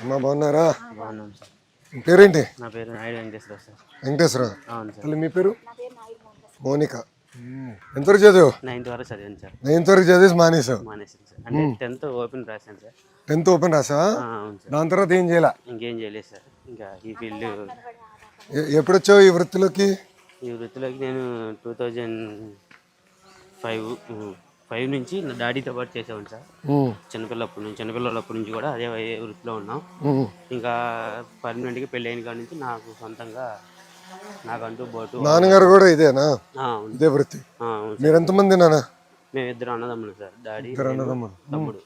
అమ్మా బాగున్నారా? బాగున్నాం సార్. మీ పేరేంటి? నా పేరు నాయుడు వెంకటేశ్వర సార్. వెంకటేశ్వరరావు. అవును సార్. తల్లి మీ పేరు? మోనిక. ఎంతవరకు చదివావు? 9th వరకు చదివాను సార్. 9th వరకు చదివేసి మానేసావు? మానేసాను సార్. అంటే 10th ఓపెన్ రాశాను సార్. 10th open రాసావా? అవును సార్. దాని తర్వాత ఏం చేయాల? ఇంకేం చేయలేదు సార్. ఇంకా ఈ ఫీల్డ్ ఎప్పుడు వచ్చావు ఈ వృత్తిలోకి? ఈ వృత్తిలోకి నేను 2005 నుంచి నా డాడీతో పాటు చేసేవాడిని సార్. చిన్నపిల్లలప్పటి నుంచి కూడా అదే వృత్తిలో ఉన్నాం. ఇంకా పర్మనెంట్గా పెళ్ళి అయిన కాడి నుంచి నాకు సొంతంగా నాకంటూ బోటు. నాన్నగారు కూడా ఇదేనా? ఇదే వృత్తి. మీరు ఎంతమంది నాన్న? మేము 2 అన్నదమ్ములు సార్. డాడీ తమ్ముడు.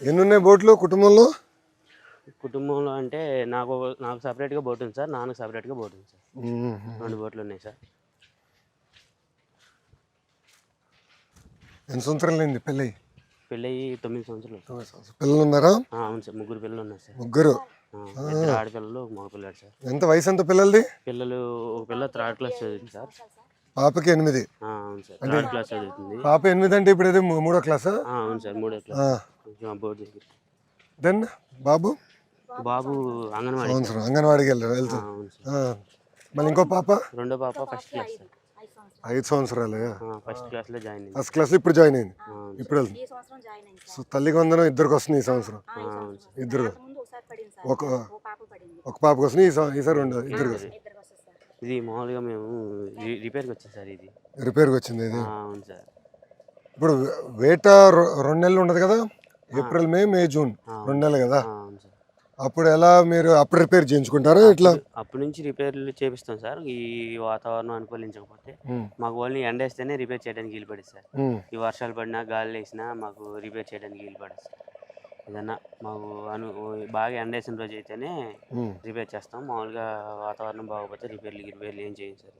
ఎన్ని ఉన్నాయి బోట్లు కుటుంబంలో? కుటుంబంలో అంటే నాకు సపరేట్గా బోట్ ఉంది సార్, నాన్నకు సపరేట్గా బోట్ ఉంది సార్. 2 బోట్లు ఉన్నాయి సార్. ఎన్ని సంవత్సరాలు అయింది పెళ్ళి? పెళ్ళి 9 సంవత్సరాలు. పిల్లలు ఉన్నారా? అవును సార్, 3 పిల్లలు ఉన్నారు సార్. 3 ఆడపిల్లలు, మగ పిల్లాడు సార్. ఎంత వయసు ఎంత పిల్లలది? పిల్లలు ఒక పిల్ల 3rd క్లాస్ చదువుతుంది సార్. పాపకి 8. అవును సార్, 3rd క్లాస్ చదువుతుంది. పాప 8 అంటే ఇప్పుడు 3వ క్లాసా? అవును సార్, 3వ క్లాస్. బోర్డు దగ్గర. దెన్ బాబు అంగన్వాడికి వెళ్తా. మళ్ళీ ఇంకో పాప? రెండో పాప 1st క్లాస్ సార్. 5 సంవత్సరాలు. 1st క్లాస్లో జాయిన్ అయింది. 1st క్లాస్ ఇప్పుడు జాయిన్ అయింది. ఇప్పుడు వెళ్తుంది. సో తల్లికి వందనం ఇద్దరికి వస్తుంది ఈ సంవత్సరం. ఇద్దరు ఒక పాపకు వస్తుంది ఈసారి 2 ఇద్దరికి వస్తుంది. ఇది మామూలుగా మేము రిపేర్కి వచ్చాం సార్. ఇది రిపేర్కి వచ్చింది ఇది. అవును సార్. ఇప్పుడు వేట 2 నెలలు ఉండదు కదా? ఏప్రిల్ మే జూన్ 2 నెలలు కదా? అప్పుడు ఎలా మీరు అప్పుడు రిపేర్ చేయించుకుంటారా ఇట్లా? అప్పటి నుంచి రిపేర్లు చేపిస్తాం సార్. ఈ వాతావరణం అనుకూలించకపోతే మాకు ఓన్లీ ఎండ వేస్తేనే రిపేర్ చేయడానికి వీలు పడేది సార్. ఈ వర్షాలు పడినా గాలి వేసినా మాకు రిపేర్ చేయడానికి వీలు పడేది సార్. ఏదన్నా మాకు బాగా ఎండ వేసిన రోజు అయితేనే రిపేర్ చేస్తాం. మామూలుగా వాతావరణం బాగోకపోతే రిపేర్లు ఏం చేయం సార్.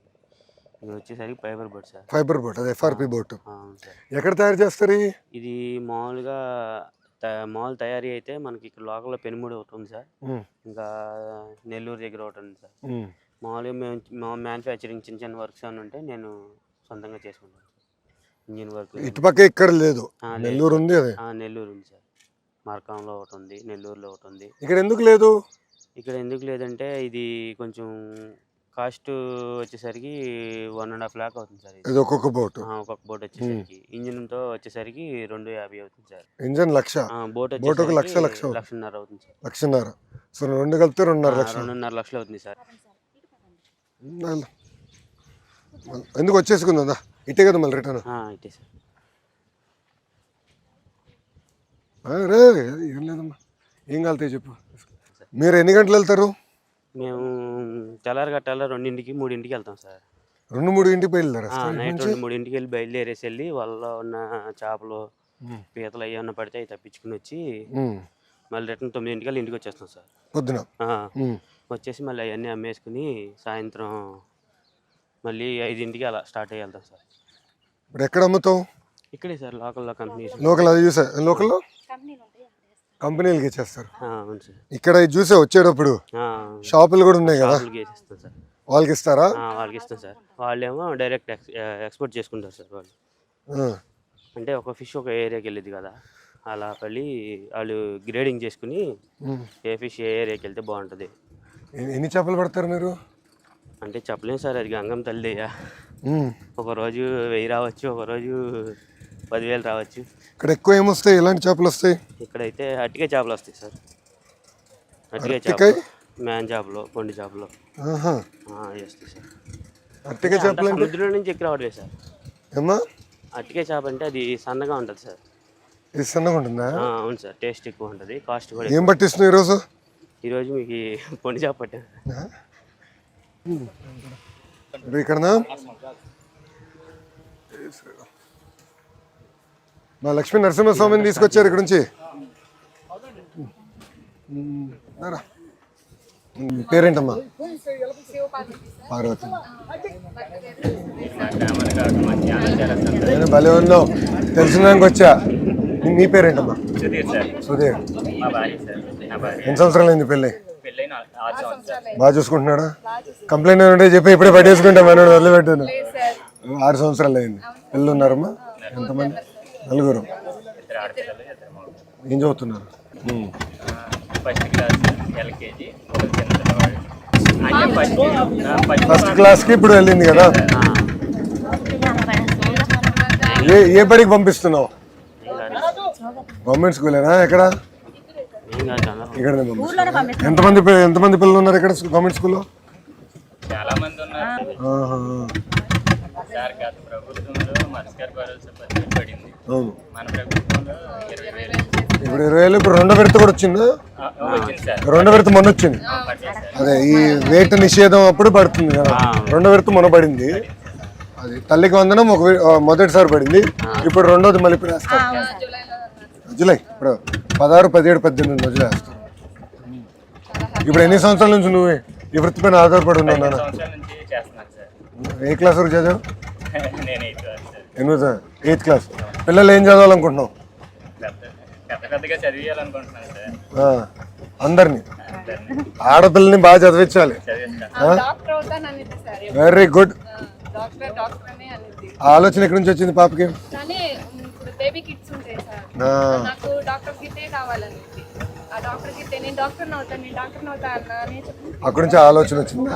ఇది వచ్చేసరికి fibre boat sir. Fibre boat, అదే FRP బోట్. ఎక్కడ తయారు చేస్తారు ఇది? మామూలుగా మామూలు తయారీ అయితే మనకి ఇక్కడ లోకల్లో పెనుమూడి ఒకటి ఉంది సార్. ఇంకా నెల్లూరు దగ్గర ఒకటి ఉంది సార్. మామూలుగా మేము మ్యానుఫ్యాక్చరింగ్ చిన్న వర్క్స్ అని ఉంటే నేను సొంతంగా చేసుకుంటాను. ఇంజిన్ వర్క్ ఇటుపక్క ఇక్కడ లేదు, నెల్లూరు ఉంది. నెల్లూరు ఉంది సార్. మార్కాంలో ఒకటి ఉంది, నెల్లూరులో ఒకటి ఉంది. ఇక్కడ ఎందుకు లేదు? ఇక్కడ ఎందుకు లేదంటే ఇది కొంచెం కాస్ట్ వచ్చేసరికి 1.5 lakh అవుతుంది సార్. ఇది ఒక్కొక్క బోట్ వచ్చేసరికి ఇంజిన్తో వచ్చేసరికి 250 అవుతుంది సార్. ఇంజిన్ 1,00,000, బోట్ 1,00,000 అవుతుంది సార్. 1,00,000. సో 2 కలిపితే 2.5 లక్షలు అవుతుంది సార్. ఎందుకు వచ్చేసుకుందా? ఇట్టే కదా మళ్ళీ రిటర్న్? ఇట్టే సార్. రే ఏం లేదమ్మా, ఏం కలుతాయి చెప్పు. మీరు ఎన్ని గంటలు వెళ్తారు? మేము తెల్లారి గట్టాల 2ంటికి 3ంటికి వెళ్తాం సార్. 2-3 బయలుదేరా? నైట్ 2-3కి వెళ్ళి బయలుదేరేసి వాళ్ళలో ఉన్న చేపలు పీతలు అవి ఏమన్నా పడితే అవి తప్పించుకుని వచ్చి మళ్ళీ రిటర్న్ 9ంటికి ఇంటికి వచ్చేస్తాం సార్. పొద్దున వచ్చేసి మళ్ళీ అవన్నీ అమ్మేసుకుని సాయంత్రం మళ్ళీ 5ంటికి అలా స్టార్ట్ అయ్యి వెళ్తాం సార్. ఇప్పుడు ఎక్కడ అమ్ముతాం? ఇక్కడే సార్, లోకల్లో కంపెనీస్. లోకల్లో కంపెనీలకి ఇచ్చేస్తారు. అవును సార్. ఇక్కడ చూసే వచ్చేటప్పుడు షాపులు కూడా ఉన్నాయి కదా, వాళ్ళకి ఇస్తారా? వాళ్ళకి ఇస్తాం సార్. వాళ్ళేమో డైరెక్ట్ ఎక్స్పోర్ట్ చేసుకుంటారు సార్. వాళ్ళు అంటే ఒక ఫిష్ ఒక ఏరియాకి వెళ్ళేది కదా, అలా వెళ్ళి వాళ్ళు గ్రేడింగ్ చేసుకుని ఏ ఫిష్ ఏ ఏరియాకి వెళ్తే బాగుంటుంది. ఎన్ని చేపలు పడతారు మీరు? అంటే చెప్పలేము సార్, అది గంగం తల్లిదయ్యా. ఒకరోజు 1000 రావచ్చు, ఒకరోజు 10,000 రావచ్చు. ఇక్కడ ఎక్కువ ఏమొస్తాయి? ఎలాంటి చేపలు వస్తాయి? ఇక్కడైతే అట్టికే చేపలు వస్తాయి సార్. అట్టికే చేపలు, మ్యాన్ చేపలు, కొండి చేపలు వస్తాయి సార్. అట్టికే చేపలు సముద్రం నుంచి ఎక్కి రావట్లేదు సార్. ఏమా అట్టికే చేప అంటే అది సన్నగా ఉంటుంది సార్. ఇది సన్నగా ఉంటుందా? అవును సార్, టేస్ట్ ఎక్కువ ఉంటుంది, కాస్ట్ కూడా. ఏం పట్టిస్తున్నావు ఈరోజు? ఈరోజు మీకు పొండి చేప పట్టాను. ఇక్కడనా మా లక్ష్మీ నరసింహస్వామిని తీసుకొచ్చారు ఇక్కడ నుంచి. పేరేంటమ్మా? పార్వతి. నేను భలే ఉన్నావు, తెలిసినానికి వచ్చా. నీ పేరేంటమ్మా? సుధీర్. ఎన్ని సంవత్సరాలు అయింది పెళ్ళి? బాగా చూసుకుంటున్నాడా? కంప్లైంట్ ఏమంటే చెప్పి ఇప్పుడే పట్టేసుకుంటా, మనోడు వదిలిపెట్టాను. 6 సంవత్సరాలు అయింది. పిల్లలు ఉన్నారమ్మా? ఎంతమంది? 4. ఏం చదువుతున్నారు? ఫస్ట్ క్లాస్ ఎల్కేజీ, ఒక చిన్న పిల్లవాడు. అంటే ఫస్ట్ క్లాస్కి ఇప్పుడు వెళ్ళింది కదా. ఏ బడికి పంపిస్తున్నావు? గవర్నమెంట్ స్కూలేనా? ఎక్కడ? ఇక్కడనే పంపిస్తున్నావు. ఎంతమంది పిల్లలు ఉన్నారు ఇక్కడ గవర్నమెంట్ స్కూల్లో? చాలా మంది ఉన్నారు సార్. గత ప్రభుత్వంలో మత్స్యకార భరోసా పథకం పడింది. అవును. మన ప్రభుత్వంలో 20,000. ఇప్పుడు 20,000. ఇప్పుడు రెండో విడత కూడా వచ్చిందా? వచ్చింది సార్. రెండో విడత మొన్న వచ్చింది. అదే ఈ వేట నిషేధం అప్పుడు పడుతుంది కదా. రెండో విడత మొన్న పడింది. అది తల్లికి వందనం మొదటిసారి పడింది. ఇప్పుడు రెండోది మళ్ళీ ఇప్పుడు వేస్తారు. జూలై ఇప్పుడు 16, 17, 18 రోజులు వేస్తారు. ఇప్పుడు ఎన్ని సంవత్సరాల నుంచి నువ్వు ఈ వృత్తి పైన ఆధారపడి ఉన్నావు? సంవత్సరాల నుంచి చేస్తున్నాను సార్. ఏ క్లాస్ వరకు చదివావు? నేను 8th క్లాస్ సార్. ఎనిమిది 8th క్లాస్. పిల్లలు ఏం చదవాలనుకుంటున్నావు? పెద్దగా చదివేయాలనుకుంటున్నాను సార్. అందరినీ ఆడపిల్లని బాగా చదివించాలి. Very good. ఆలోచన ఎక్కడి నుంచి వచ్చింది పాపకి? అక్కడి నుంచి ఆలోచన వచ్చిందా?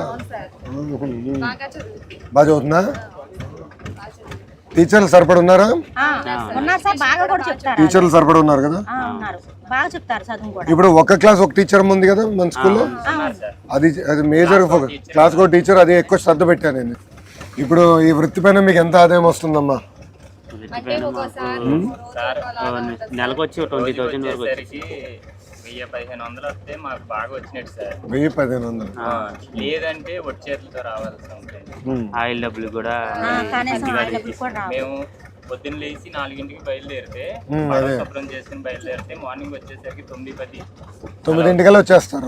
బాగా చదువుతుందా? టీచర్లు సరిపడి ఉన్నారా? టీచర్లు సరిపడి ఉన్నారు కదా. ఇప్పుడు ఒక క్లాస్ ఒక టీచర్ ఉంది కదా మన స్కూల్లో. అది మేజర్ క్లాస్ ఒక టీచర్, అది ఎక్కువ శ్రద్ధ పెట్టాను నేను. ఇప్పుడు ఈ వృత్తి పైన మీకు ఎంత ఆదాయం వస్తుందమ్మా? నెలకు వచ్చి 20,000 వరకు. 1,000-1,500 వస్తే మాకు బాగా వచ్చినట్టు సార్. 1,000-1,500 లేదంటే ఒట్టి చేతులతో రావాల్సి ఉంటుంది. ఆయిల్ డబ్బులు కూడా మేము పొద్దున్న లేచి 4ంటికి బయలుదేరితే శుభ్రం చేసుకుని బయలుదేరితే మార్నింగ్ వచ్చేసరికి 9-9 వచ్చేస్తారు.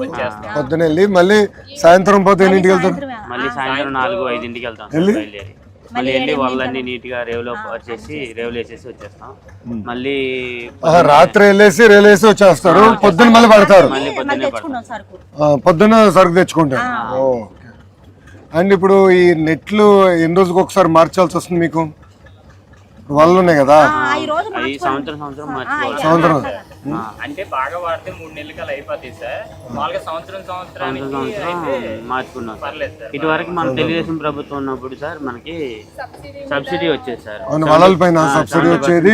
పొద్దున వెళ్ళి మళ్ళీ సాయంత్రం పోతే ఎన్నింటికి వెళ్తారు? మళ్ళీ సాయంత్రం 4-5 వెళ్తాం బయలుదేరి. మళ్ళీ వెళ్ళి వాళ్ళన్నీ నీట్ గా రేవులో వచ్చేసి రేవులు వేసేసి వచ్చేస్తాం. మళ్ళీ రాత్రి వెళ్ళేసి రేవులు వేసి వచ్చేస్తారు. పొద్దున్న మళ్ళీ పడతారు. పొద్దున్న సరుకు తెచ్చుకుంటారు. అండ్ ఇప్పుడు ఈ నెట్లు ఎన్ని రోజులకు ఒకసారి మార్చాల్సి వస్తుంది మీకు? వాళ్ళు ఉన్నాయి కదా సంవత్సరం. అంటే బాగా వాడితే 3 నెలలు కల్లా అయిపోతాయి సార్. మామూలుగా సంవత్సరానికి మార్చుకున్నాం. ఇటు వరకు మన తెలుగుదేశం ప్రభుత్వం ఉన్నప్పుడు సార్ మనకి సబ్సిడీ వచ్చేది సార్. వలల పైన సబ్సిడీ వచ్చేది.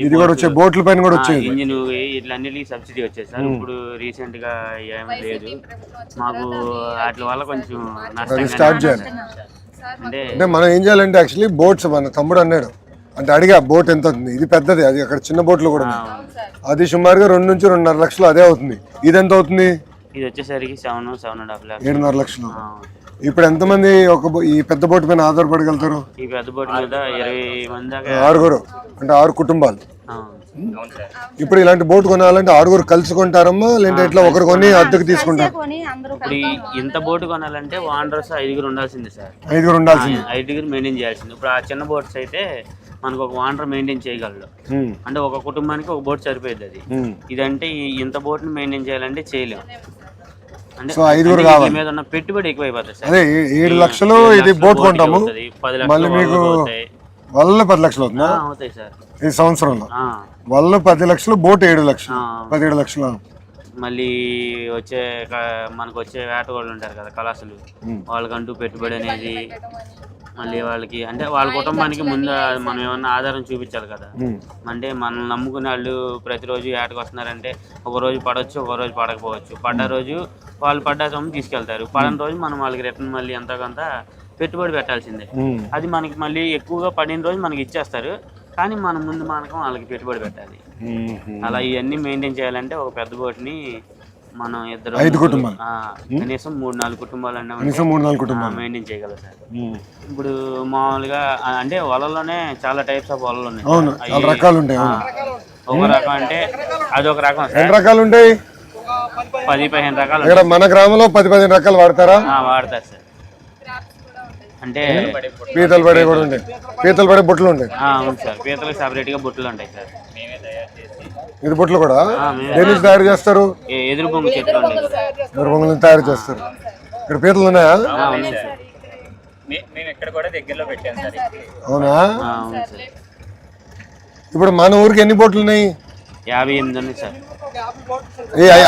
ఇది కూడా వచ్చే బోట్ల పైన కూడా వచ్చేది. ఇంజిన్ ఇట్లన్నిటికీ సబ్సిడీ వచ్చేది సార్. ఇప్పుడు రీసెంట్ గా ఏమీ లేదు మాకు. వాటి వల్ల కొంచెం నష్టం స్టార్ట్ చేయాలి. అంటే మనం ఏం చేయాలంటే యాక్చువల్లీ బోట్స్ మన తమ్ముడు అన్నాడు అంటే అడిగా బోట్ ఎంత అవుతుంది? ఇది పెద్దది, అది అక్కడ చిన్న బోట్లు కూడా ఉన్నాయి. అది సుమారుగా 2 నుంచి 2.5 లక్షలు అదే అవుతుంది. ఇది ఎంత అవుతుంది? ఇది వచ్చేసరికి 7.5 లక్షలు. 7.5 లక్షలు. ఇప్పుడు ఎంతమంది ఈ పెద్ద బోట్ పైన ఆధారపడగలుగుతారు? ఈ పెద్ద బోట్ మీద 20 మంది దాకా. 6 అంటే 6 కుటుంబాలు. ఇప్పుడు ఇలాంటి బోట్ కొనాలంటే 6 కలిసి కొంటారమ్మా లేదంటే ఇట్లా ఒకరు కొని అద్దెకు తీసుకుంటారు? ఇప్పుడు ఇంత బోట్ కొనాలంటే ఓనర్స్ 5 ఉండాల్సిందే సార్. 5 ఉండాల్సింది. 5 మెయింటైన్ చేయాల్సింది. ఇప్పుడు ఆ చిన్న బోట్స్ అయితే మనకు ఒక ఓనర్ మెయింటైన్ చేయగలడు. అంటే ఒక కుటుంబానికి ఒక బోట్ సరిపోయింది. అది ఇదంటే ఇంత బోట్ ని మెయింటైన్ చేయాలంటే చేయలేము. అంటే 5 మీద ఉన్న పెట్టుబడి ఎక్కువ అయిపోతుంది సార్. అదే 7 లక్షలు ఇది బోట్ కొంటాము. 10 లక్షలు మీకు వల్ల 10 లక్షలు అవుతుందా? అవుతాయి సార్ ఈ సంవత్సరంలో. వల్ల 10 లక్షలు, బోట్ 7 లక్షలు, 17 లక్షలు. మళ్ళీ మనకు వచ్చే వేటగాళ్ళు ఉంటారు కదా కళాసులు, వాళ్ళకంటూ పెట్టుబడి అనేది మళ్ళీ వాళ్ళకి అంటే వాళ్ళ కుటుంబానికి ముందు మనం ఏమన్నా ఆధారం చూపించాలి కదా. అంటే మనం నమ్ముకునే వాళ్ళు ప్రతిరోజు ఏటకు వస్తున్నారంటే ఒక రోజు పడవచ్చు, ఒక రోజు పడకపోవచ్చు. పడ్డ రోజు వాళ్ళు పడ్డ సొమ్ము తీసుకెళ్తారు. పడని రోజు మనం వాళ్ళకి రిటర్న్ మళ్ళీ ఎంతో కొంత పెట్టుబడి పెట్టాల్సిందే. అది మనకి మళ్ళీ ఎక్కువగా పడిన రోజు మనకి ఇచ్చేస్తారు. కానీ మనం ముందు మనకు వాళ్ళకి పెట్టుబడి పెట్టాలి. అలా ఇవన్నీ మెయింటైన్ చేయాలంటే ఒక పెద్ద బోట్ని మనం 5 కుటుంబాలు కనీసం 3-4 కుటుంబాలు అన్నా మెయింటైన్ చేయగలం సార్. ఇప్పుడు మామూలుగా అంటే వలలోనే చాలా టైప్స్ ఆఫ్ వలలు ఉన్నాయి. ఒక రకం అంటే అదొక రకం. ఎన్ని రకాలు ఉంటాయి? 10-15 రకాలు. మన గ్రామంలో 10-15 రకాలు వాడతారా? వాడతారు సార్. అంటే పీతలు పడే కూడా ఉంటాయి. పీతలు పడే బొట్లు ఉంటాయి. అవును సార్, పీతలకు సపరేట్ గా బొట్లు ఉంటాయి సార్. ఇది బొట్లు కూడా దేని నుంచి తయారు చేస్తారు? ఎదురు బొంగు చెట్లు ఎదురు బొంగులను తయారు చేస్తారు. ఇక్కడ పీతలు ఉన్నాయా? అవునా? అవును సార్. ఇప్పుడు మన ఊరికి ఎన్ని బోట్లు ఉన్నాయి? 58 ఉన్నాయి సార్.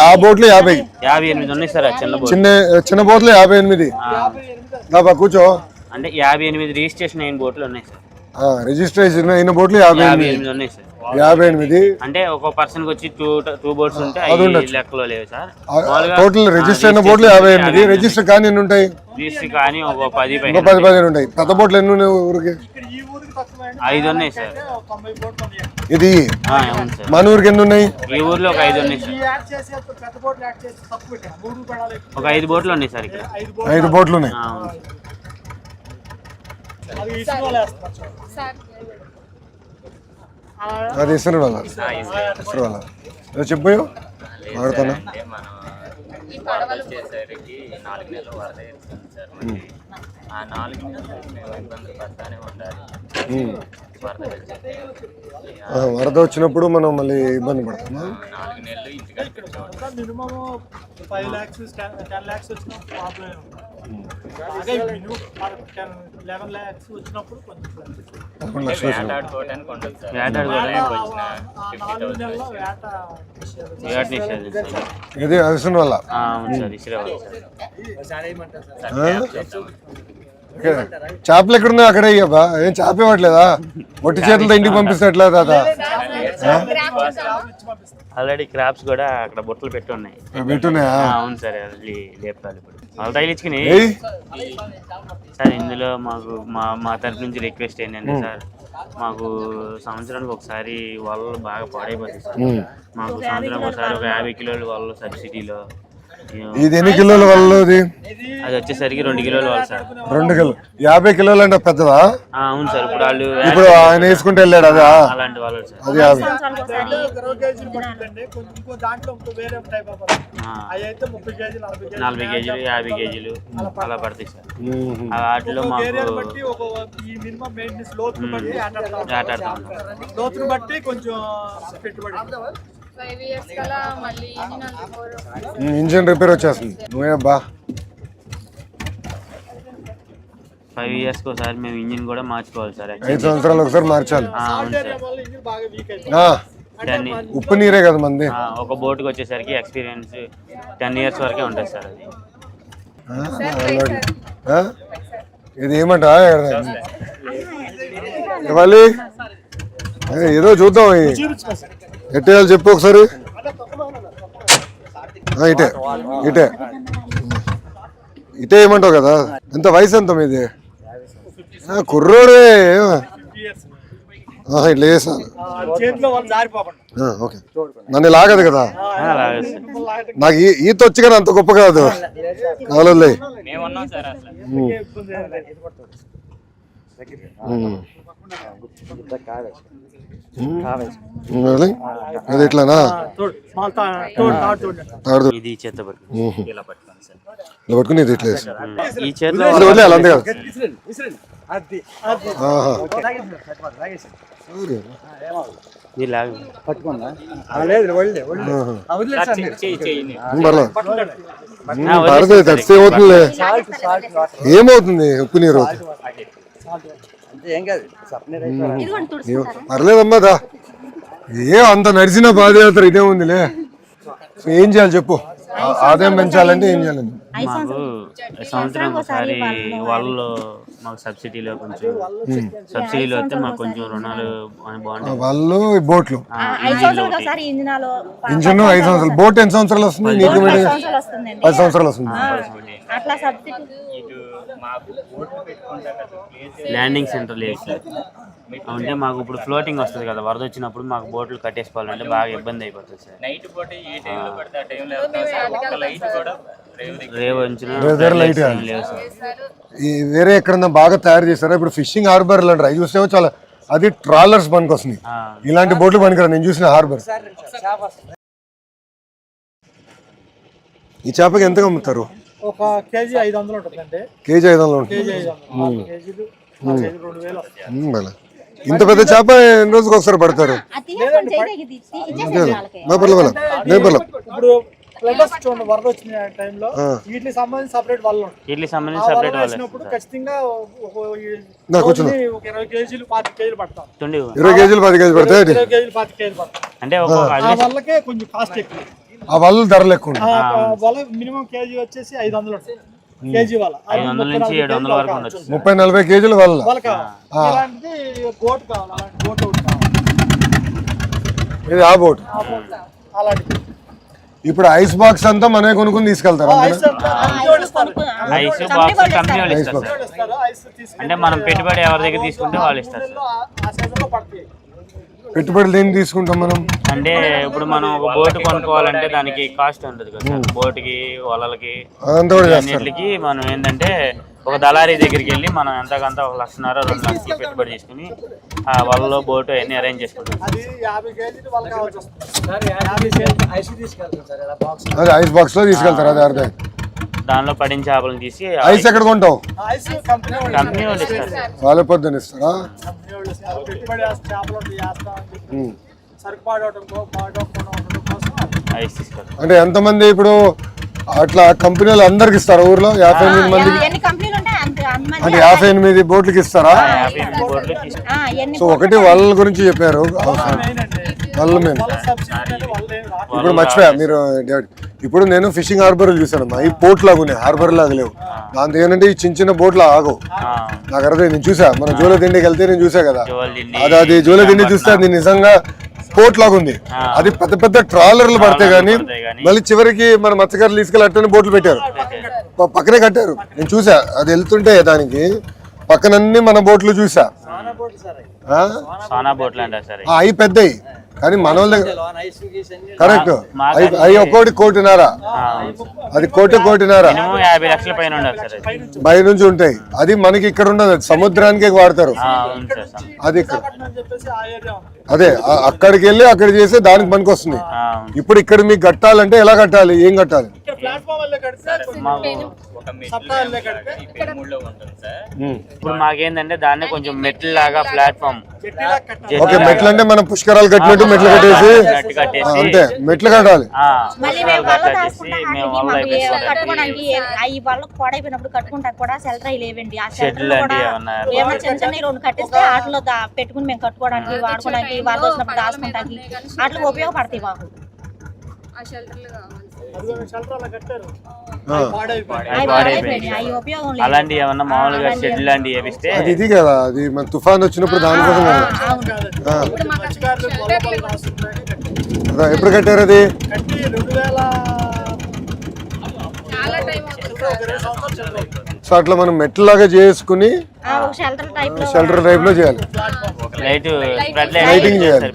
ఆ బోట్లు 50. 58 ఉన్నాయి సార్. చిన్న బోట్ చిన్న బోట్లు 58. బాబా కూర్చో. అంటే 58 రిజిస్ట్రేషన్ అయిన బోట్లు ఉన్నాయి సార్. రిజిస్ట్రేషన్ అయిన బోట్లు 58 ఉన్నాయి సార్. 58 అంటే ఒక పర్సన్ కి వచ్చి టూ బోట్స్ ఉంటే లెక్కలో లేవు సార్. టోటల్ రిజిస్టర్ అయిన బోట్లు 58. రిజిస్టర్ కానీ ఎన్ని ఉంటాయి? రిజిస్టర్ కానీ ఒక 10-15 ఉంటాయి. కొత్త బోట్లు ఎన్ని ఉన్నాయి ఊరికి? 5 ఉన్నాయి సార్. ఇది మన ఊరికి ఎన్ని ఉన్నాయి? ఈ ఊర్లో ఒక 5 ఉన్నాయి సార్. ఒక 5 బోట్లు ఉన్నాయి సార్ ఇక్కడ. 5 బోట్లు ఉన్నాయి. అది ఇస్తారు వాళ్ళ చెప్పు వాడుతానా? అంటే మనం వరద వచ్చేసరికి 4 నెలలు వరద ఇస్తుంది సార్. ఆ 4 నెలలు మేము ఇబ్బందులు పడతానే ఉండాలి. వరద వచ్చినప్పుడు మనం మళ్ళీ ఇబ్బంది పడతామా? 4 నెలలు ఇంటికి మినిమం 5 lakhs 10 lakhs వచ్చిన ప్రాబ్లం ఉంటుంది. 11 lakhs వచ్చినప్పుడు కొంచెం వేటాడుకోవడానికి ఉంటుంది సార్. ఇది అవిసిన వల్ల చేపలు ఎక్కడున్నాయి అక్కడే అయ్యబ్బా. ఏం చేప ఇవ్వట్లేదా? ఒట్టి చేతులతో ఇంటికి పంపిస్తట్లే తాత? ఆల్రెడీ క్రాప్స్ కూడా అక్కడ బొట్టలు పెట్టున్నాయి. పెట్టున్నాయా? అవును సార్. లేపాలి ఇప్పుడు వాళ్ళు తగిలించుకుని సార్. ఇందులో మాకు మా తరఫు నుంచి రిక్వెస్ట్ ఏంటంటే సార్, మాకు సంవత్సరానికి ఒకసారి వాళ్ళు బాగా పాడైపోతుంది సార్. మాకు సంవత్సరానికి ఒకసారి ఒక 50 కిలోల వాళ్ళు సబ్సిడీలో. ఇది ఎన్ని కిలోల వాళ్ళు? అది వచ్చేసరికి 2 కిలోల వాళ్ళు సార్. 2 కిలో 50 కిలోలు అంటే పెద్దదా? అవును సార్. ఇప్పుడు వాళ్ళు ఆయన వేసుకుంటే వెళ్ళాడు అదా? అలాంటి వాళ్ళు సార్. అది 50. దాంట్లో వేరే టైప్ ఆఫ్ అయితే 30 కేజీలు 40 కేజీలు 50 కేజీలు అలా పడతాయి సార్. వాటిలో మాకు మినిమం మెయింటెనెన్స్ లోతును బట్టి కొంచెం పెట్టుబడి. ఇంజిన్ రిపేర్ వచ్చేస్తుంది. నువ్వేబ్బా 5 years ఒకసారి మేము ఇంజిన్ కూడా మార్చుకోవాలి సార్. 5 సంవత్సరాలు ఒకసారి మార్చాలి. ఉప్పు నీరే కదా మంది. ఒక బోట్కి వచ్చేసరికి ఎక్స్పీరియన్స్ 10 years వరకే ఉంటుంది సార్. అది ఇది ఏమంట ఇవ్వాలి? ఏదో చూద్దాం. ఎట్టేయాలి చెప్పు ఒకసారి. ఇటే ఇటే ఇటే ఏమంటావు కదా? ఎంత వయసు ఎంత మీది? కుర్రోడే ఇట్లా చేసాను. ఓకే నన్ను లాగదు కదా? నాకు ఈత వచ్చి కానీ అంత గొప్ప కాదు. కావాలి అది ఎట్లానా? ఇది చేత పట్టుకుని ఇది ఇట్లా ఈ చేతిలో అంతే కదా? అవుతుంది. ఏమవుతుంది ఉప్పు నీరు? పర్లేదమ్మా దా. అంత నడిచిన పాదయాత్ర ఇదే ఉందిలే. ఏం చేయాలి చెప్పు? ఆదాయం పెంచాలంటే ఏం చేయాలండి? మాకు సంవత్సరం ఒకసారి వాళ్ళు మాకు సబ్సిడీలో కొంచెం సబ్సిడీలో వస్తే మాకు కొంచెం రుణాలు బాగుంటాయి. వాళ్ళు బోట్లు ఇంజిన్ 5 సంవత్సరాలు. బోట్ ఎన్ని సంవత్సరాలు వస్తుంది? నీకు 10 సంవత్సరాలు వస్తుంది. ల్యాండింగ్ సెంటర్ లేదు సార్. అంటే మాకు ఇప్పుడు ఫ్లోటింగ్ వస్తుంది కదా, వరద వచ్చినప్పుడు మాకు బోట్లు కట్టేసుకోవాలంటే బాగా ఇబ్బంది అయిపోతుంది సార్. రేవు వేరే ఎక్కడన్నా బాగా తయారు చేస్తారా? ఇప్పుడు ఫిషింగ్ హార్బర్లు అంటారు, అవి చూస్తే చాలా. అది ట్రాలర్స్ పనికి వస్తున్నాయి, ఇలాంటి బోట్లు పనికిరా. నేను చూసిన హార్బర్. ఈ చేపకి ఎంతగా అమ్ముతారు? ఒక కేజీ 500 ఉంటుందండి. కేజీ 500 ఉంటుంది. ఇంత పెద్ద చేప ఎన్ని రోజులకు ఒకసారి పడతారు? ఇప్పుడు ఫ్లడ్ చూడండి, వరద వచ్చిన టైంలో వీటికి సంబంధించి సపరేట్ వాళ్ళు వీటికి సంబంధించి సపరేట్ వేసినప్పుడు ఖచ్చితంగా ఒక 20 కేజీలు 25 కేజీలు పడతాం. 20 కేజీలు 10 కేజీలు పడతాయి. 20 కేజీలు 25 కేజీలు పడతాం. అంటే ఆ వాళ్ళకే కొంచెం కాస్ట్ ఎక్కువ. ఆ వాళ్ళ ధరలు ఎక్కువ వాళ్ళ మినిమం కేజీ వచ్చేసి 500 కేజీ వాళ్ళ 500 నుంచి 700 వరకు ఉండొచ్చు. 30-40 కేజీలు వాళ్ళ వాళ్ళకి ఇలాంటిది బోట్ కావాలి, అలాంటి బోట్ ఒకటి కావాలి. ఇది ఆ బోట్. అలాంటిది ఇప్పుడు ఐస్ బాక్స్ అంతా మనమే కొనుక్కుని తీసుకెళ్తారు. ఐస్ బాక్స్ కంపెనీ వాళ్ళు ఇస్తారు సార్. అంటే మనం పెట్టుబడి ఎవరి దగ్గర తీసుకుంటే వాళ్ళు ఇస్తారు సార్. పెట్టుబడులు దేన్ని తీసుకుంటాం మనం? అంటే ఇప్పుడు మనం ఒక బోట్ కొనుక్కోవాలంటే దానికి కాస్ట్ ఉంటుంది కదా సార్. బోట్కి వలలకి అన్నిటికి మనం ఏంటంటే ఒక దళారీ దగ్గరికి వెళ్ళి మనం ఎంతకంత 1,00,000 2 లక్షలు పెట్టుబడి తీసుకుని ఆ వలలో బోటు అన్ని అరేంజ్ చేసుకుంటాం. అదే ఐస్ బాక్స్ లో తీసుకెళ్తారు. అదే అర్థం. దానిలో పడిన చేపలను తీసి ఐస్ ఎక్కడ కొంటావు? కంపెనీ వాళ్ళు ఇస్తారు. వాళ్ళ పొద్దున ఇస్తారా? ఐస్ తీసుకెళ్తారు. అంటే ఎంతమంది ఇప్పుడు అట్లా కంపెనీలు అందరికి ఇస్తారా? ఊర్లో 58 మందికి అంటే 58 బోట్లకి ఇస్తారా? సో ఒకటి వాళ్ళ గురించి చెప్పారు. వాళ్ళ మెయిన్. ఇప్పుడు మర్చిపోయా మీరు. ఇప్పుడు నేను ఫిషింగ్ హార్బర్ చూసాను. ఈ పోర్ట్ లాగా ఉన్నాయి, హార్బర్ లాగా లేవు. దాంతో ఏంటంటే ఈ చిన్న చిన్న బోట్లు ఆగవు. నాకు అర్థం. నేను చూసా, మన జోల దిండికి వెళ్తే నేను చూసా కదా. అది జోల దిండి చూస్తే అది నిజంగా పోర్ట్ లాగా ఉంది. అది పెద్ద పెద్ద ట్రాలర్లు పడతాయి కానీ మళ్ళీ చివరికి మన మత్స్యకారులు తీసుకెళ్ళి అట్టని బోట్లు పెట్టారు, పక్కనే కట్టారు. నేను చూసా అది వెళ్తుంటే దానికి పక్కనన్నీ మన బోట్లు చూసా. అవి పెద్దవి కానీ మన వాళ్ళ దగ్గర కరెక్ట్. అవి ఒక్కోటి 1.5 అది 1.5 50 లక్షల పై నుంచి ఉంటాయి. అది మనకి ఇక్కడ ఉండదు, సముద్రానికి వాడతారు. అది ఇక్కడ అదే అక్కడికి వెళ్ళి అక్కడ చేస్తే దానికి పనికి వస్తుంది. ఇప్పుడు ఇక్కడ మీకు కట్టాలంటే ఎలా కట్టాలి, ఏం కట్టాలి? ఇప్పుడు మాకేందంటే దాన్ని కొంచెం మెట్లు లాగా ప్లాట్ఫామ్. ఓకే, మెట్లు అంటే మనం పుష్కరాలు కట్టినట్టు మెట్లు కట్టేసి అంతే. మెట్లు కట్టాలి. పెట్టుకుని మేము కట్టుకోవడానికి, వాడుకోవడానికి, వరద వచ్చినప్పుడు దాచుకోవడానికి వాటికి ఉపయోగపడతాయి మాకు. అలాంటివి ఏమన్నా మామూలుగా షెడ్ లాంటివి వేపిస్తే ఇది కదా. అది మన తుఫాన్ వచ్చినప్పుడు దానికోసం ఎప్పుడు కట్టారు? అది సో అట్లా మనం మెట్లాగా చేసుకుని షెల్టర్ టైప్ లో చేయాలి. లైటింగ్ చేయాలి.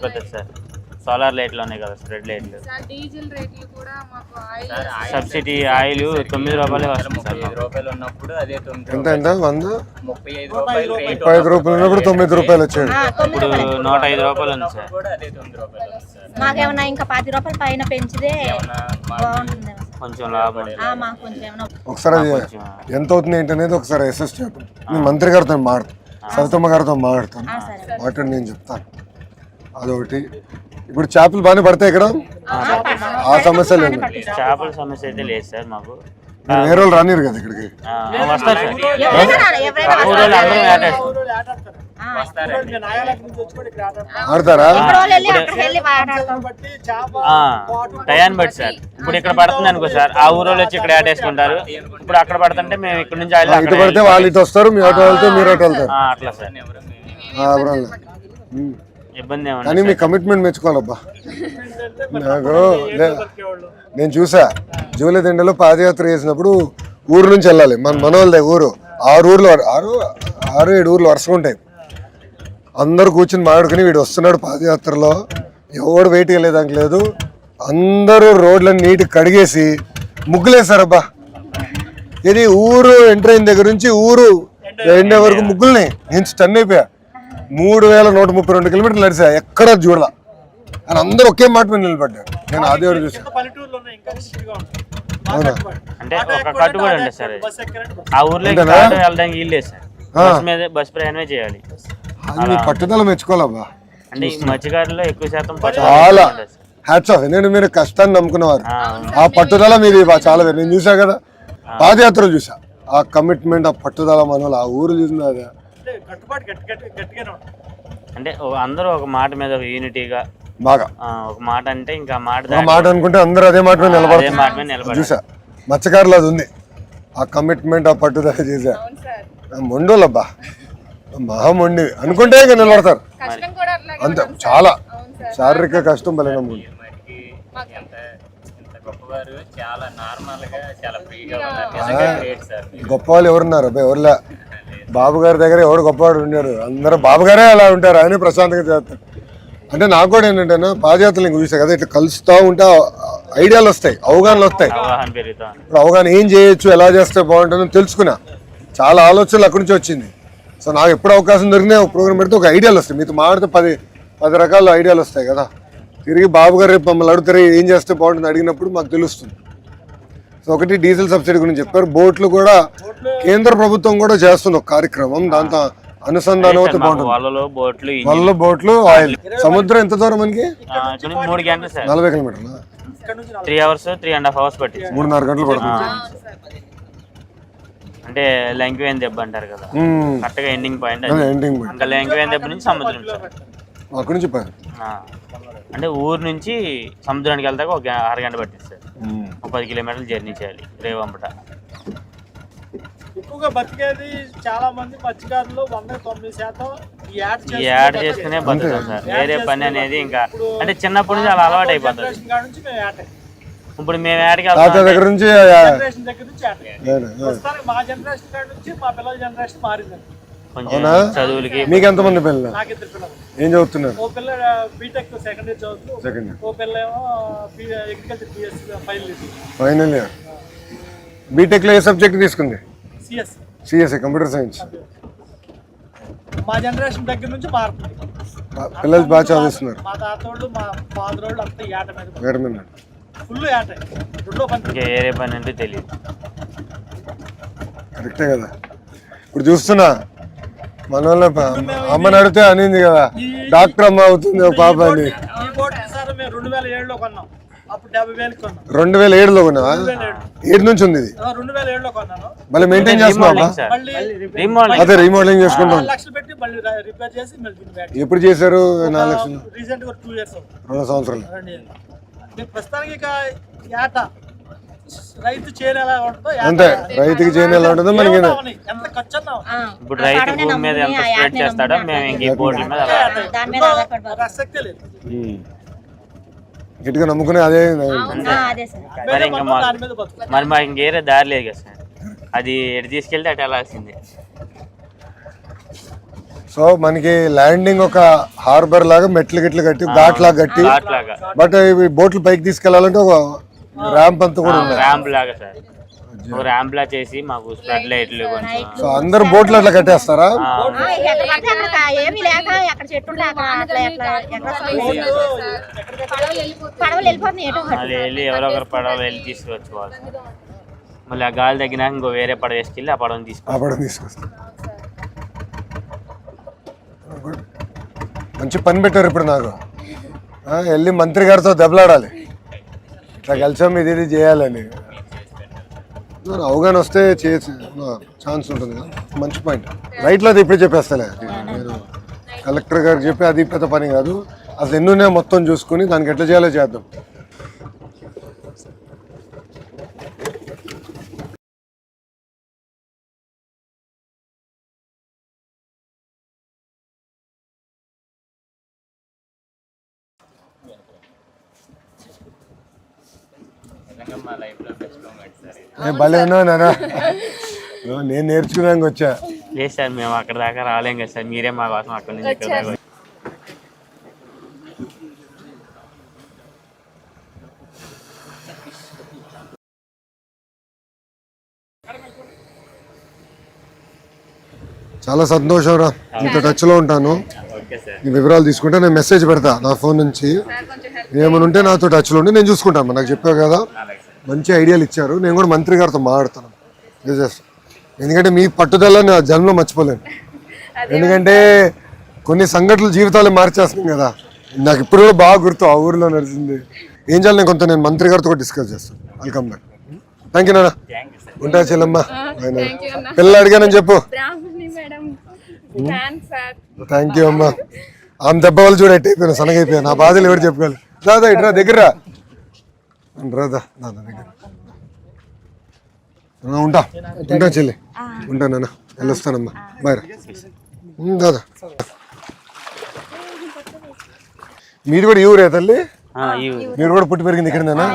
సోలార్ లైట్లు ఉన్నాయి కదా, స్ప్రెడ్ లైట్లు. సబ్సిడీ ఆయిల్ 9 రూపాయలు వస్తుంది సార్. 9 రూపాయలు ఉన్నప్పుడు అదే 9 ఎంత ఎంత 35 రూపాయలు 35 రూపాయలు ఉన్నప్పుడు 9 రూపాయలు వచ్చాడు. ఇప్పుడు 105 రూపాయలు ఉంది సార్. అదే 9 రూపాయలు వస్తుంది. మాకేమన్నా ఇంకా 10 రూపాయలు పైన పెంచితే బాగుంటుంది, కొంచెం లాభం. ఒకసారి ఎంత అవుతుంది ఏంటనేది ఒకసారి అసెస్ చెప్పండి. నేను మంత్రి గారితో మాట్లాడతాను, సవితమ్మ గారితో మాట్లాడతాను, మాట్లాడి నేను చెప్తాను. అదొకటి. ఇప్పుడు చేపలు బాగానే పడతాయి ఇక్కడ, ఆ సమస్య లేదు. చేపల సమస్య అయితే లేదు సార్ మాకు. వేరే వాళ్ళు రానిరు కదా ఇక్కడికి. వస్తారు ఆడతారా? టయాన్ని బట్టి సార్. ఇప్పుడు ఇక్కడ పడుతుంది అనుకో సార్, ఆ ఊరు వచ్చి ఇక్కడ ఆటేసుకుంటారు. ఇప్పుడు అక్కడ పడుతుంటే మేము ఇక్కడ నుంచి ఇటు పడితే వాళ్ళు ఇటు వస్తారు, మీ అటు వెళ్తే మీరు అటు వెళ్తారు. అట్లా సార్. ఇబ్బంది ఏమన్నా? కానీ మీ కమిట్మెంట్ మెచ్చుకోవాలబ్బా. నాకు నేను చూసా జూలదిండలో పాదయాత్ర చేసినప్పుడు ఊరు నుంచి వెళ్ళాలి. మన మనోళ్ళదే ఊరు. 6 ఊర్లు 6-7 ఊర్లు వరుసగా ఉంటాయి. అందరు కూర్చుని మాట్లాడుకుని వీడు వస్తున్నాడు పాదయాత్రలో, ఎవడు వెయిట్ వెళ్ళేదానికి లేదు. అందరూ రోడ్లను నీట్గా కడిగేసి ముగ్గులేసారబ్బా. ఇది ఊరు ఎంటర్ అయిన దగ్గర నుంచి ఊరు ఎండే వరకు ముగ్గుల్ని నేను స్టన్ అయిపోయా. 3132 కిలోమీటర్లు నడిచా, ఎక్కడ చూడాల. అని అందరూ ఒకే మాట మీద నిలబడ్డారు. నేను అదే చూసాను. అవునా? అంటే ఒక కట్టుబడి ఉంటుంది సార్. ఆ ఊర్లో వెళ్ళడానికి వీలు లేదు సార్, బస్ ప్రయాణమే చేయాలి. అది మీ పట్టుదల మెచ్చుకోవాలబ్బా. అంటే మత్స్యకారులో ఎక్కువ శాతం చాలా హ్యాట్స్ ఆఫ్. ఎందుకంటే మీరు కష్టాన్ని నమ్ముకున్నవారు, ఆ పట్టుదల మీది చాలా వేరు. నేను చూసా కదా, పాదయాత్రలు చూసా, ఆ కమిట్మెంట్, ఆ పట్టుదల, మన ఆ ఊరు చూసిన అంటే కట్టుబాటు గట్టిగానే ఉంటుంది. అంటే అందరూ ఒక మాట మీద యూనిటీగా బాగా ఒక మాట అంటే ఇంకా ఒక మాట అనుకుంటే అందరూ అదే మాట మీద అదే మాట మీద నిలబడతారు. చూసా మత్స్యకారులు అది ఉంది, ఆ కమిట్మెంట్, ఆ పట్టుదల చేసా. మొండోళ్ళబ్బా, మహామొండి అనుకుంటే ఇంకా నిలబడతారు అంతే. చాలా శారీరక కష్టం భలే నమ్ముకుంది. ఎంత గొప్పవారు, చాలా నార్మల్ గా చాలా ఫ్రీగా ఉన్నారు. నిజంగా గ్రేట్ సార్. గొప్ప వాళ్ళు ఎవరున్నారు అబ్బాయి? ఎవరులే. బాబు గారి దగ్గర ఎవరు గొప్పవాడు ఉన్నారు? అందరూ బాబు గారే అలా ఉంటారు, ఆయనే ప్రశాంతంగా చేస్తారు. అంటే నాకు కూడా ఏంటంటే పాదయాత్రలు ఇంక చూసా కదా, ఇట్లా కలుస్తూ ఉంటే ఐడియాలు వస్తాయి, అవగాహనలు వస్తాయి. ఇప్పుడు అవగాహన ఏం చేయొచ్చు, ఎలా చేస్తే బాగుంటుందని తెలుసుకున్నా. చాలా ఆలోచనలు అక్కడి నుంచి వచ్చింది. సో నాకు ఎప్పుడు అవకాశం దొరికినా ఒక ప్రోగ్రామ్ పెడితే ఒక ఐడియాలు వస్తాయి. మీతో మాడితే 10 రకాల ఐడియాలు వస్తాయి కదా. తిరిగి బాబు గారు రేపు మమ్మల్ని అడుగుతారు ఏం చేస్తే బాగుంటుంది అడిగినప్పుడు మాకు తెలుస్తుంది. సో ఒకటి డీజిల్ సబ్సిడీ గురించి చెప్పారు. బోట్లు కూడా కేంద్ర ప్రభుత్వం కూడా చేస్తుంది ఒక కార్యక్రమం, దాంతో అనుసంధానం అవుతే బాగుంటుంది. వల్ల బోట్లు ఆయిల్. సముద్రం ఎంత దూరం మనకి? 3 గంటలు సార్. 40 కిలోమీటర్లు. 3 hours 3.5 hours పట్టింది. 3.5 గంటలు పడుతుంది. అంటే లంకివేన్ దెబ్బ అంటారు కదా, కరెక్ట్గా ఎండింగ్ పాయింట్. ఇంకా లంకివేన్ దెబ్బ నుంచి సముద్రం అక్కడి నుంచి అంటే ఊరు నుంచి సముద్రానికి వెళ్తాక ఒక 6 గంటలు పట్టింది సార్. 10 కిలోమీటర్లు జర్నీ చేయాలి రేవంపట. ఎక్కువగా బతికేది చాలా మంది మత్స్యకారులు 109% ఈ యాడ్ చేసుకునే బతుకుతాం సార్. వేరే పని అనేది ఇంకా అంటే చిన్నప్పటి నుంచి అలా అలవాటు అయిపోతుంది. ఇప్పుడు మేము యాడ్కి దగ్గర నుంచి మా జనరేషన్ కాడ నుంచి మా పిల్లల జనరేషన్ మారిందండి. చదువులకి. మీకు ఎంతమంది పిల్లలు? నాకు 2 పిల్లలు. ఏం చదువుతున్నారు? ఓ పిల్ల బీటెక్ సెకండ్ ఇయర్ చదువుతూ, ఓ పిల్ల ఏమో agriculture BSc final year. BTech లో ఏ సబ్జెక్ట్ తీసుకుంది? CSC computer science. మా జనరేషన్ దగ్గర నుంచి మారుతుంది. పిల్లలు బాగా చదువుతున్నారు. మా తాతోళ్ళు, మా ఫాదర్ వాళ్ళు అంతా ఏట మీద ఫుల్ ఏట. రెండో పని వేరే పని అంటే తెలియదు. కరెక్టే కదా. ఇప్పుడు చూస్తున్నా మన వాళ్ళ అమ్మని అడిగితే అనింది కదా, డాక్టర్ అమ్మ అవుతుంది పాప అని. ఈ బోట్ సార్ మేము 2007లో కొన్నాం. అప్పుడు 50,000 కొన్నాం. 2007లో కొన్నావా? 7 నుంచి ఉంది ఇది. 2007లో కొన్నాను. మళ్ళీ మెయింటైన్ చేస్తున్నావా? అదే రీమోడలింగ్ చేసుకుంటాం. 4 లక్షలు పెట్టి మళ్ళీ రిపేర్ చేసి మళ్ళీ. ఎప్పుడు చేశారు? 4 లక్షలు. రీసెంట్ గా 2 years 2 సంవత్సరాలు. ప్రస్తుతానికి ఇక ఏట రైతు చేను ఎలా ఉంటుందో అంతే, రైతుకి చేను ఎలా ఉంటుందో మనకి ఎంత ఖర్చు అన్నా. ఇప్పుడు రైతు భూమి మీద ఎంత స్ప్రెడ్ చేస్తాడో మేము ఇంక ఈ బోర్డుల మీద ఆసక్తి లేదు. గట్టిగా నమ్ముకునే అదే. మరి మాకు ఇంకేరే దారి లేదు కదా సార్, అది ఎటు తీసుకెళ్తే అటు వెళ్ళాల్సిందే. సో మనకి ల్యాండింగ్ ఒక హార్బర్ లాగా మెట్లు గిట్లు కట్టి ఘాట్ లాగా కట్టి, బట్ ఇవి బోట్లు పైకి తీసుకెళ్లాలంటే ఒక ర్యాంప్ అంతా కూడా ఉంది. ర్యాంప్ లాగా సార్, ఒక ర్యాంప్ లా చేసి మాకు స్ప్రెడ్ లైట్లు. సో అందరు బోట్లు అట్లా కట్టేస్తారా? వెళ్ళి ఎవరో ఒకరు పడవలు వెళ్ళి తీసుకువచ్చుకోవాలి. మళ్ళీ ఆ గాలి తగ్గినాక ఇంకో వేరే పడవ వేసుకెళ్ళి ఆ పడవని తీసుకొస్తారు. మంచి పని పెట్టారు. ఇప్పుడు నాకు వెళ్ళి మంత్రి గారితో దెబ్బలాడాలి, ఇట్లా కలిసాం ఇది చేయాలని. అవగాహన వస్తే చేసి ఛాన్స్ ఉంటుంది కదా. మంచి పాయింట్. రైట్లో అది ఇప్పుడు చెప్పేస్తలే, నేను కలెక్టర్ గారికి చెప్పి అది పెద్ద పని కాదు. అసలు ఎన్నునే మొత్తం చూసుకుని దానికి ఎట్లా చేయాలో చేద్దాం. మా లైఫ్ లో బెస్ట్ మూమెంట్ సార్. భలే ఉన్నావు నాన్న, నేను నేర్చుకున్నాక వచ్చా. లేదు సార్, మేము అక్కడ దాకా రాలేం కదా సార్, మీరే మా కోసం అక్కడ నుంచి ఇక్కడ దాకా. చాలా సంతోషం రా, ఇంత టచ్ లో ఉంటాను. నీ వివరాలు తీసుకుంటే నేను మెసేజ్ పెడతా నా ఫోన్ నుంచి. ఏమైనా ఉంటే నాతో టచ్లో ఉండి నేను చూసుకుంటాను. నాకు చెప్పావు కదా, మంచి ఐడియాలు ఇచ్చారు. నేను కూడా మంత్రి గారితో మాట్లాడతాను. ఎందుకంటే మీ పట్టుదల నా జన్మలో మర్చిపోలేను. ఎందుకంటే కొన్ని సంఘటనలు జీవితాలు మార్చేస్తున్నాం కదా. నాకు ఇప్పుడు కూడా బాగా గుర్తు ఆ ఊర్లో నడిచింది. ఏం చేయాలి నేను కొంత నేను మంత్రి గారితో కూడా డిస్కస్ చేస్తాను. Welcome back. థ్యాంక్ యూ నాన్న. ఉంటా చెల్లమ్మ. పిల్లలు అడిగానని చెప్పు. థ్యాంక్ యూ అమ్మా. ఆమె దెబ్బ వాళ్ళు చూడట్టు అయిపోయాను, సనగైపోయాను. నా బాధలు ఎవరు చెప్పుకోవాలి. దాదా ఇట్రా దగ్గర రాదా దాదా దగ్గర ఉంటా చెల్లి. ఉంటా నాన్న, వెళ్ళొస్తానమ్మా. బాయ్ రా దాదా. మీది కూడా ఈ ఊరే తల్లి? మీరు కూడా పుట్టి పెరిగింది ఇక్కడనేనా?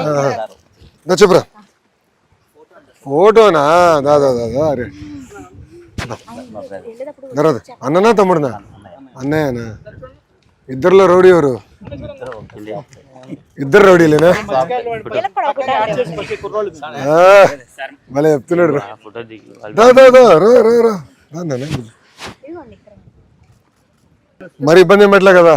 చెప్పురా. ఫోటోనా? దాదా అరే తర్వాత అన్ననా తమ్ముడునా? అన్నయ్యనా? ఇద్దరులో రౌడీ ఎవరు? ఇద్దరు రౌడీలేనా? భలే చెప్తున్నాడు రా. మరి ఇబ్బంది ఏమట్లే కదా?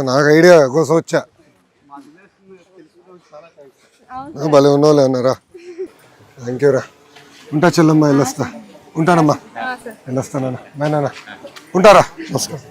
నాకు ఐడియా కోసం వచ్చా. భలే ఉన్నావులే అన్నారా. థ్యాంక్ యూ రా. ఉంటా చెల్లమ్మ, వెళ్ళొస్తా. ఉంటానమ్మా, వెళ్ళొస్తానన్నా. బాయ్ నాన్న. ఉంటారా? నమస్కారం.